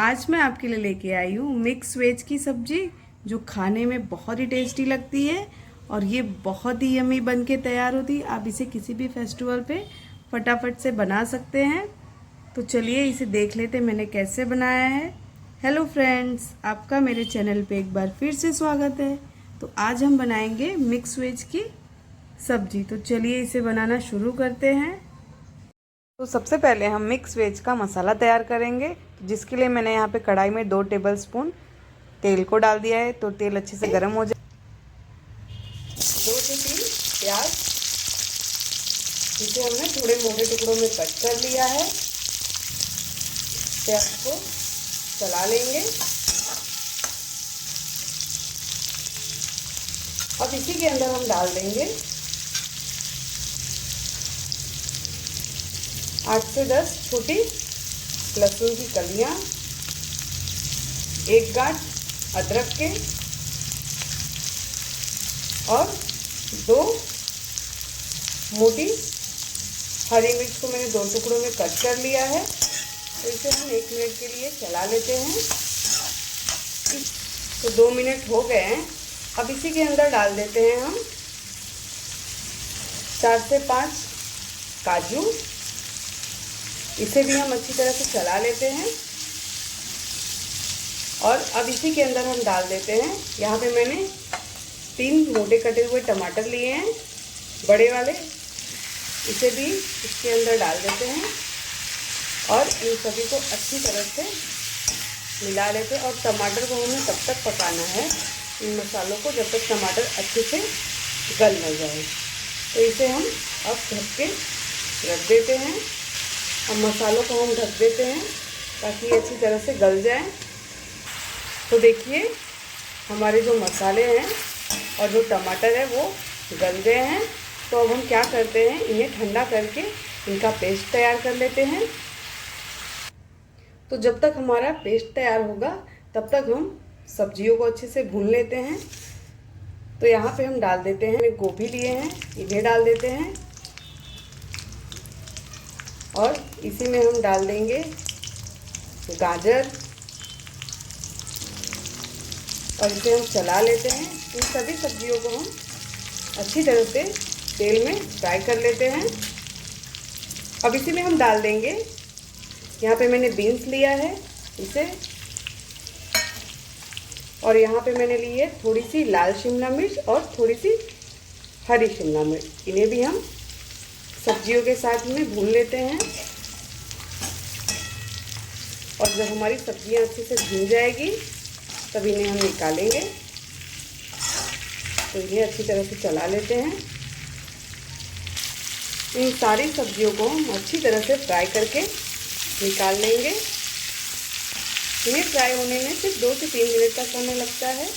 आज मैं आपके लिए लेके आई हूँ मिक्स वेज की सब्जी जो खाने में बहुत ही टेस्टी लगती है और ये बहुत ही यमी बन के तैयार होती है। आप इसे किसी भी फेस्टिवल पे फटाफट से बना सकते हैं। तो चलिए इसे देख लेते मैंने कैसे बनाया है। हेलो फ्रेंड्स, आपका मेरे चैनल पे एक बार फिर से स्वागत है। तो आज हम बनाएंगे मिक्स वेज की सब्जी। तो चलिए इसे बनाना शुरू करते हैं। तो सबसे पहले हम मिक्स वेज का मसाला तैयार करेंगे, जिसके लिए मैंने यहाँ पे कढ़ाई में 2 टेबलस्पून तेल को डाल दिया है। तो तेल अच्छे से गर्म हो जाए। 2 से 3 प्याज, जिसे हमने थोड़े मोटे टुकड़ों में कट कर लिया है। प्याज को चला लेंगे। अब इसी के अंदर हम डाल देंगे 8 से 10 छोटी लहसुन की कलियां, 1 गांठ अदरक के और 2 मोटी हरी मिर्च को मैंने 2 टुकड़ों में कट कर लिया है। तो इसे हम 1 मिनट के लिए चला लेते हैं। तो 2 मिनट हो गए हैं। अब इसी के अंदर डाल देते हैं हम 4 से 5 काजू। इसे भी हम अच्छी तरह से चला लेते हैं। और अब इसी के अंदर हम डाल देते हैं, यहाँ पे मैंने 3 मोटे कटे हुए टमाटर लिए हैं, बड़े वाले। इसे भी इसके अंदर डाल देते हैं और इन सभी को अच्छी तरह से मिला लेते हैं। और टमाटर को हमें तब तक पकाना है, इन मसालों को, जब तक टमाटर अच्छे से गल न जाए। तो इसे हम अब ढक के रख देते हैं। अब मसालों को हम ढक देते हैं ताकि ये अच्छी तरह से गल जाए। तो देखिए हमारे जो मसाले हैं और जो टमाटर है वो गल गए हैं। तो अब हम क्या करते हैं, इन्हें ठंडा करके इनका पेस्ट तैयार कर लेते हैं। तो जब तक हमारा पेस्ट तैयार होगा तब तक हम सब्जियों को अच्छे से भून लेते हैं। तो यहाँ पे हम डाल देते हैं, गोभी लिए हैं, इन्हें डाल देते हैं। और इसी में हम डाल देंगे गाजर और इसे हम चला लेते हैं। इन सभी सब्जियों को हम अच्छी तरह से तेल में फ्राई कर लेते हैं। अब इसी में हम डाल देंगे, यहाँ पे मैंने बीन्स लिया है इसे, और यहाँ पे मैंने ली है थोड़ी सी लाल शिमला मिर्च और थोड़ी सी हरी शिमला मिर्च। इन्हें भी हम सब्जियों के साथ में भून लेते हैं। और जब हमारी सब्जियां अच्छे से भून जाएगी तब इन्हें हम निकालेंगे। तो इन्हें अच्छी तरह से चला लेते हैं। इन सारी सब्जियों को हम अच्छी तरह से फ्राई करके निकाल लेंगे। इन्हें फ्राई होने में सिर्फ 2 से 3 मिनट का समय लगता है।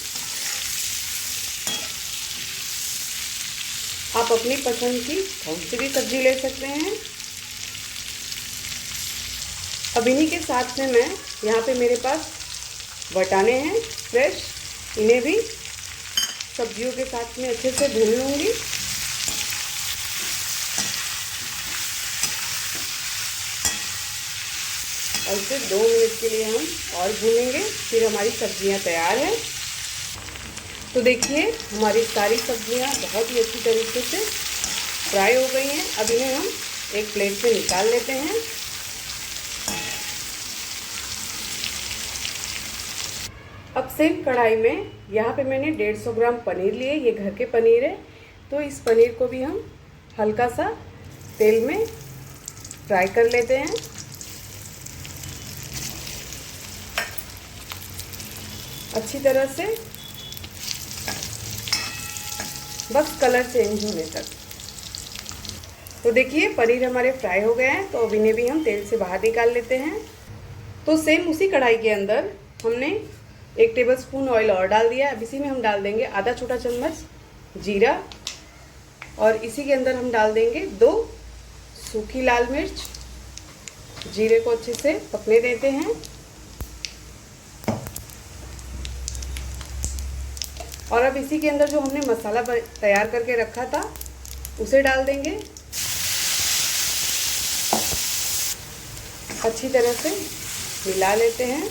आप अपनी पसंद की कौन सी भी सब्जी ले सकते हैं। अब इन्हीं के साथ में मैं, यहाँ पे मेरे पास बटाने हैं फ्रेश, इन्हें भी सब्जियों के साथ में अच्छे से भून लूँगी। और इसे 2 मिनट के लिए हम और भूनेंगे, फिर हमारी सब्जियाँ तैयार हैं। तो देखिए हमारी सारी सब्जियां बहुत ही अच्छी तरीके से फ्राई हो गई हैं। अब इन्हें हम एक प्लेट में निकाल लेते हैं। अब सेम कढ़ाई में यहाँ पे मैंने 150 ग्राम पनीर लिए, ये घर के पनीर है। तो इस पनीर को भी हम हल्का सा तेल में फ्राई कर लेते हैं। अच्छी तरह से, बस कलर चेंज होने तक। तो देखिए पनीर हमारे फ्राई हो गए हैं। तो अब इन्हें भी हम तेल से बाहर निकाल लेते हैं। तो सेम उसी कढ़ाई के अंदर हमने 1 टेबलस्पून ऑयल और डाल दिया। अब इसी में हम डाल देंगे आधा छोटा चम्मच जीरा, और इसी के अंदर हम डाल देंगे 2 सूखी लाल मिर्च। जीरे को अच्छे से पकने देते हैं। और अब इसी के अंदर जो हमने मसाला तैयार करके रखा था उसे डाल देंगे। अच्छी तरह से मिला लेते हैं।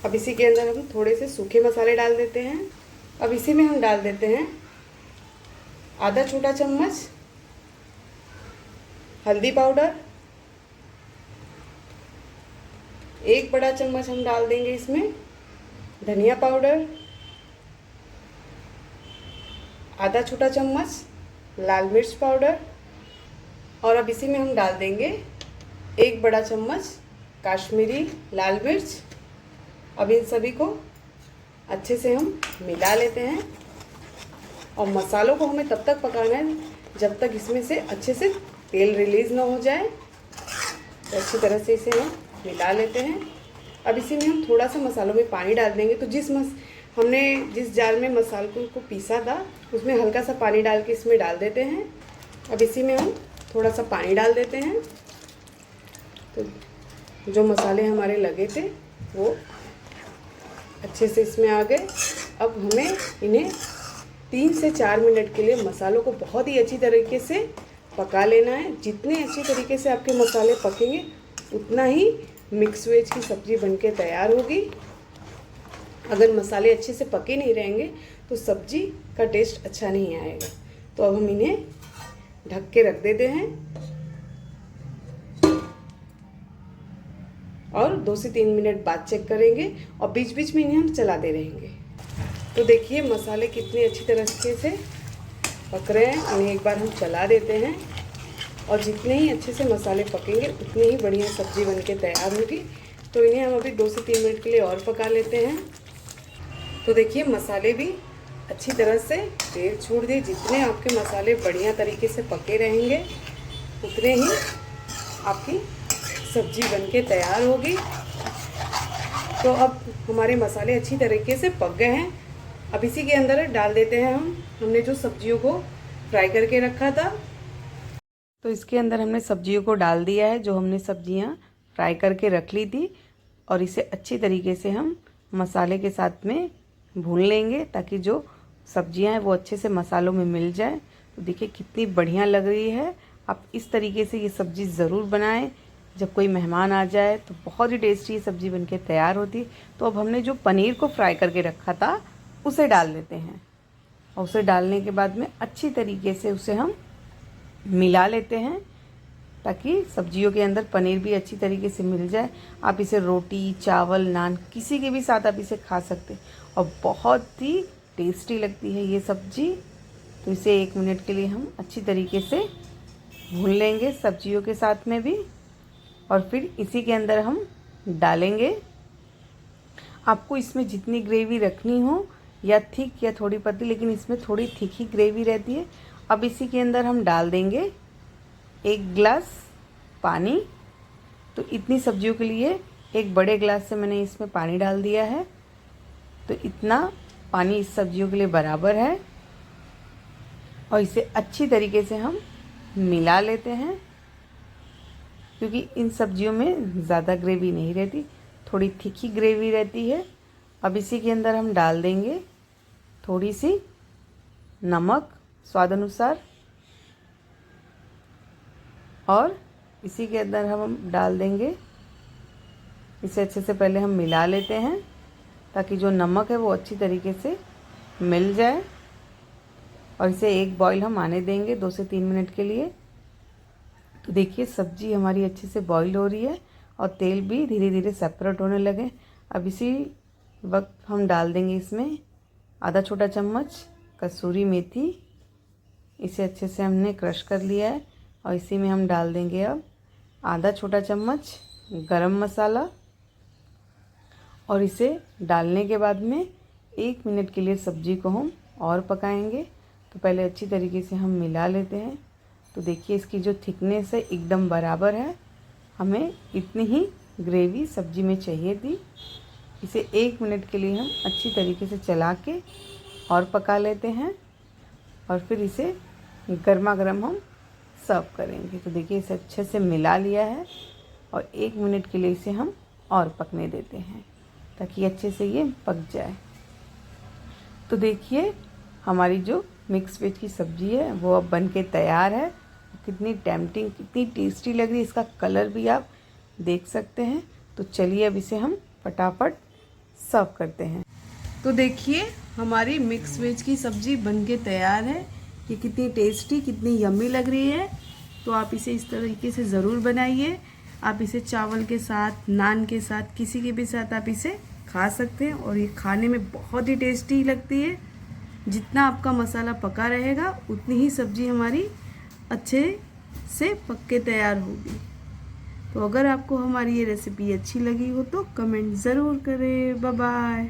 अब इसी के अंदर हम थोड़े से सूखे मसाले डाल देते हैं। अब इसी में हम डाल देते हैं आधा छोटा चम्मच हल्दी पाउडर, 1 बड़ा चम्मच हम डाल देंगे इसमें धनिया पाउडर, आधा छोटा चम्मच लाल मिर्च पाउडर, और अब इसी में हम डाल देंगे 1 बड़ा चम्मच काश्मीरी लाल मिर्च। अब इन सभी को अच्छे से हम मिला लेते हैं और मसालों को हमें तब तक पकाना है जब तक इसमें से अच्छे से तेल रिलीज़ ना हो जाए। तो अच्छी तरह से इसे हम मिला लेते हैं। अब इसी में हम थोड़ा सा मसालों में पानी डाल देंगे। तो हमने जिस जार में मसालों को पीसा था उसमें हल्का सा पानी डाल के इसमें डाल देते हैं। अब इसी में हम थोड़ा सा पानी डाल देते हैं। तो जो मसाले हमारे लगे थे वो अच्छे से इसमें आ गए। अब हमें इन्हें 3 से 4 मिनट के लिए मसालों को बहुत ही अच्छी तरीके से पका लेना है। जितने अच्छी तरीके से आपके मसाले पकेंगे उतना ही मिक्स वेज की सब्ज़ी बनके तैयार होगी। अगर मसाले अच्छे से पके नहीं रहेंगे तो सब्ज़ी का टेस्ट अच्छा नहीं आएगा। तो अब हम इन्हें ढक के रख देते हैं और 2 से 3 मिनट बाद चेक करेंगे और बीच बीच में इन्हें हम चलाते रहेंगे। तो देखिए मसाले कितने अच्छी तरीके से पक रहे हैं। इन्हें एक बार हम चला देते हैं और जितने ही अच्छे से मसाले पकेंगे उतनी ही बढ़िया सब्ज़ी बनके तैयार होगी। तो इन्हें हम अभी 2 से 3 मिनट के लिए और पका लेते हैं। तो देखिए मसाले भी अच्छी तरह से तेल छोड़ दिए। जितने आपके मसाले बढ़िया तरीके से पके रहेंगे उतने ही आपकी सब्ज़ी बनके तैयार होगी। तो अब हमारे मसाले अच्छी तरीके से पक गए हैं। अब इसी के अंदर डाल देते हैं हमने जो सब्जियों को फ्राई करके रखा था। तो इसके अंदर हमने सब्जियों को डाल दिया है जो हमने सब्जियां फ्राई करके रख ली थी, और इसे अच्छी तरीके से हम मसाले के साथ में भून लेंगे ताकि जो सब्जियां हैं वो अच्छे से मसालों में मिल जाए। तो देखिए कितनी बढ़िया लग रही है। आप इस तरीके से ये सब्ज़ी ज़रूर बनाएं। जब कोई मेहमान आ जाए तो बहुत ही टेस्टी ये सब्ज़ी बनके तैयार होती। तो अब हमने जो पनीर को फ्राई करके रखा था उसे डाल देते हैं और उसे डालने के बाद में अच्छी तरीके से उसे हम मिला लेते हैं ताकि सब्जियों के अंदर पनीर भी अच्छी तरीके से मिल जाए। आप इसे रोटी, चावल, नान किसी के भी साथ आप इसे खा सकते हैं और बहुत ही टेस्टी लगती है ये सब्ज़ी। तो इसे 1 मिनट के लिए हम अच्छी तरीके से भून लेंगे सब्जियों के साथ में भी, और फिर इसी के अंदर हम डालेंगे। आपको इसमें जितनी ग्रेवी रखनी हो, या थिक या थोड़ी पतली, लेकिन इसमें थोड़ी थिक ही ग्रेवी रहती है। अब इसी के अंदर हम डाल देंगे 1 गिलास पानी। तो इतनी सब्जियों के लिए 1 बड़े गिलास से मैंने इसमें पानी डाल दिया है। तो इतना पानी इस सब्जियों के लिए बराबर है और इसे अच्छी तरीके से हम मिला लेते हैं क्योंकि इन सब्जियों में ज़्यादा ग्रेवी नहीं रहती, थोड़ी थिक ही ग्रेवी रहती है। अब इसी के अंदर हम डाल देंगे थोड़ी सी नमक स्वाद अनुसार, और इसी के अंदर हम डाल देंगे, इसे अच्छे से पहले हम मिला लेते हैं ताकि जो नमक है वो अच्छी तरीके से मिल जाए, और इसे 1 बॉईल हम आने देंगे 2 से 3 मिनट के लिए। तो देखिए सब्जी हमारी अच्छे से बॉईल हो रही है और तेल भी धीरे धीरे सेपरेट होने लगे। अब इसी वक्त हम डाल देंगे इसमें आधा छोटा चम्मच कसूरी मेथी। इसे अच्छे से हमने क्रश कर लिया है और इसी में हम डाल देंगे अब आधा छोटा चम्मच गरम मसाला, और इसे डालने के बाद में 1 मिनट के लिए सब्जी को हम और पकाएंगे। तो पहले अच्छी तरीके से हम मिला लेते हैं। तो देखिए इसकी जो थिकनेस है एकदम बराबर है, हमें इतनी ही ग्रेवी सब्जी में चाहिए थी। इसे 1 मिनट के लिए हम अच्छी तरीके से चला के और पका लेते हैं और फिर इसे गर्मा गर्म हम सर्व करेंगे। तो देखिए इसे अच्छे से मिला लिया है और 1 मिनट के लिए इसे हम और पकने देते हैं ताकि अच्छे से ये पक जाए। तो देखिए हमारी जो मिक्स वेज की सब्ज़ी है वो अब बनके तैयार है। कितनी टेम्पटिंग, कितनी टेस्टी लग रही है, इसका कलर भी आप देख सकते हैं। तो चलिए अब इसे हम फटाफट सर्व करते हैं। तो देखिए हमारी मिक्स वेज की सब्ज़ी बनके तैयार है। ये कितनी टेस्टी, कितनी यम्मी लग रही है। तो आप इसे इस तरीके से ज़रूर बनाइए। आप इसे चावल के साथ, नान के साथ, किसी के भी साथ आप इसे खा सकते हैं और ये खाने में बहुत ही टेस्टी लगती है। जितना आपका मसाला पका रहेगा उतनी ही सब्ज़ी हमारी अच्छे से पक के तैयार होगी। तो अगर आपको हमारी ये रेसिपी अच्छी लगी हो तो कमेंट ज़रूर करें। Bye bye.